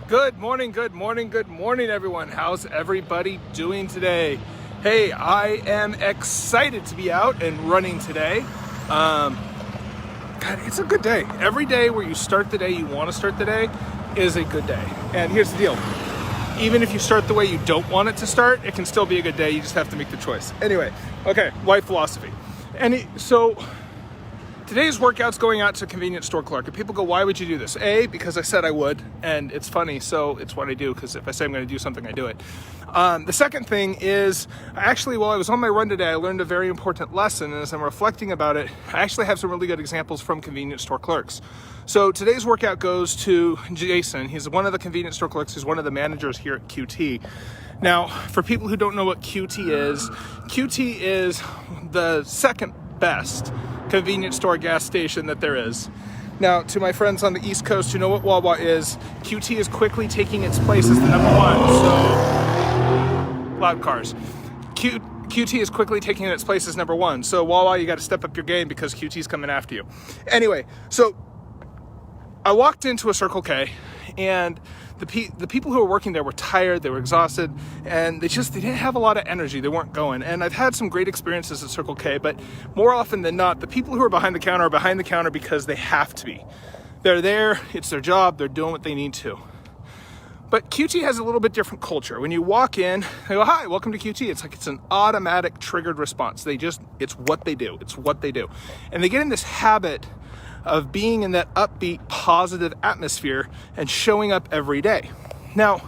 Good morning, everyone. How's everybody doing today? Hey, I am excited to be out and running today. God, it's a good day. Every day where you start the day, you want to start the day, is a good day. And here's the deal. Even if you start the way you don't want it to start, it can still be a good day. You just have to make the choice. Anyway, okay, life philosophy. So today's workout's going out to a convenience store clerk. And people go, why would you do this? A, because I said I would, and it's funny, so it's what I do, because if I say I'm going to do something, I do it. The second thing is, actually, while I was on my run today, I learned a very important lesson, and as I'm reflecting about it, I actually have some really good examples from convenience store clerks. So today's workout goes to Jason. He's one of the convenience store clerks. He's one of the managers here at QT. Now, for people who don't know what QT is the second best convenience store gas station that there is. Now, to my friends on the East Coast who know what Wawa is, QT is quickly taking its place as the number one. So, loud cars. QT is quickly taking its place as number one. So, Wawa, you got to step up your game because QT's coming after you. Anyway, so I walked into a Circle K, and the people who were working there were tired, they were exhausted, and they didn't have a lot of energy. They weren't going. And I've had some great experiences at Circle K, but more often than not, the people who are behind the counter are behind the counter because they have to be. They're there, it's their job, they're doing what they need to. But QT has a little bit different culture. When you walk in, they go, hi, welcome to QT. It's like it's an automatic triggered response. It's what they do. It's what they do. And they get in this habit of being in that upbeat, positive atmosphere and showing up every day. Now,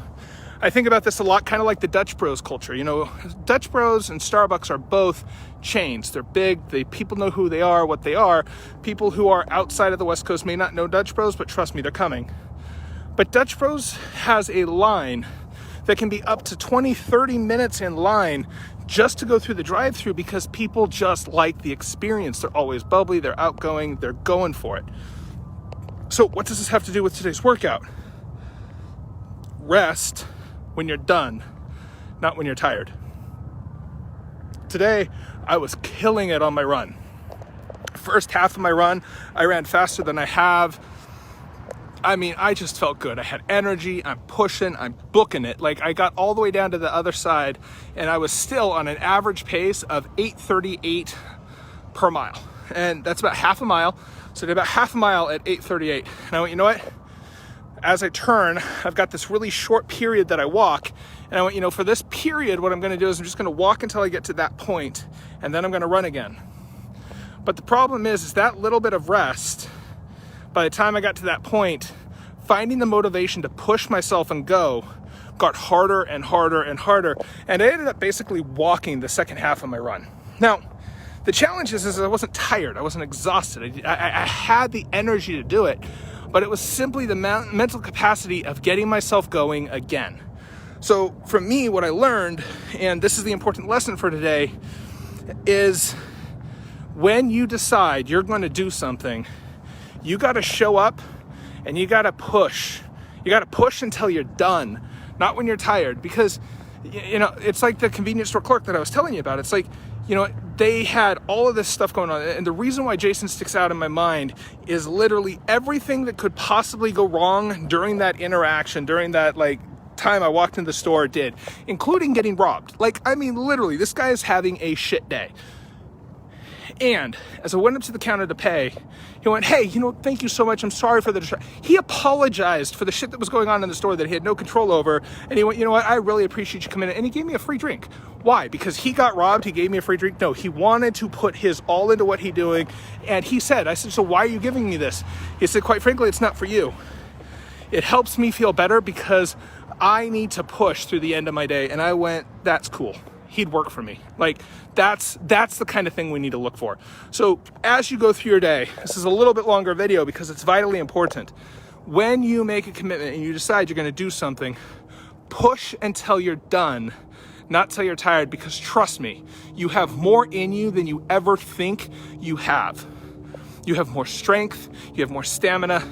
I think about this a lot, kind of like the Dutch Bros culture. You know, Dutch Bros and Starbucks are both chains. They're big. People know who they are, what they are. People who are outside of the West Coast may not know Dutch Bros, but trust me, they're coming. But Dutch Bros has a line that can be up to 20, 30 minutes in line just to go through the drive-thru because people just like the experience. They're always bubbly, they're outgoing, they're going for it. So what does this have to do with today's workout? Rest when you're done, not when you're tired. Today, I was killing it on my run. First half of my run, I ran faster than I have. I mean, I just felt good. I had energy, I'm pushing, I'm booking it. Like, I got all the way down to the other side, and I was still on an average pace of 8:38 per mile. And that's about half a mile. So I did about half a mile at 8:38. And I went, you know what? As I turn, I've got this really short period that I walk. And I went, you know, for this period, what I'm going to do is I'm just going to walk until I get to that point, and then I'm going to run again. But the problem is that little bit of rest, by the time I got to that point, finding the motivation to push myself and go got harder and harder and harder. And I ended up basically walking the second half of my run. Now, the challenge is I wasn't tired. I wasn't exhausted. I had the energy to do it, but it was simply the mental capacity of getting myself going again. So for me, what I learned, and this is the important lesson for today, is when you decide you're going to do something, you got to show up and you got to push. You got to push until you're done, not when you're tired. Because, you know, it's like the convenience store clerk that I was telling you about. It's like, you know, they had all of this stuff going on. And the reason why Jason sticks out in my mind is literally everything that could possibly go wrong during that interaction, during that, like, time I walked in the store did, including getting robbed. Like, I mean, literally, this guy is having a shit day. And as I went up to the counter to pay, he went, hey, you know, thank you so much. I'm sorry for the distraction. He apologized for the shit that was going on in the store that he had no control over. And he went, you know what? I really appreciate you coming in. And he gave me a free drink. Why? Because he got robbed. He gave me a free drink. No, he wanted to put his all into what he's doing. And he said, I said, so why are you giving me this? He said, quite frankly, it's not for you. It helps me feel better because I need to push through the end of my day. And I went, that's cool. He'd work for me. Like, that's the kind of thing we need to look for. So as you go through your day, this is a little bit longer video because it's vitally important. When you make a commitment and you decide you're going to do something, push until you're done, not till you're tired, because trust me, you have more in you than you ever think you have. You have more strength, you have more stamina,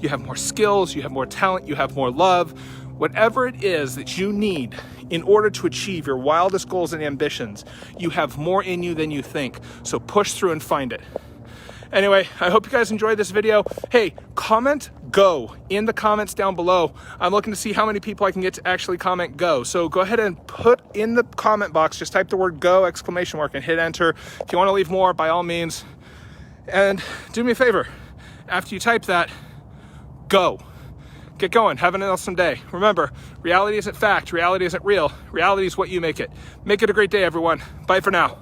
you have more skills, you have more talent, you have more love. Whatever it is that you need in order to achieve your wildest goals and ambitions, you have more in you than you think. So push through and find it. Anyway, I hope you guys enjoyed this video. Hey, comment go in the comments down below. I'm looking to see how many people I can get to actually comment go. So go ahead and put in the comment box, just type the word go, ! And hit enter. If you want to leave more, by all means. And do me a favor, after you type that, go. Get going. Have an awesome day. Remember, reality isn't fact. Reality isn't real. Reality is what you make it. Make it a great day, everyone. Bye for now.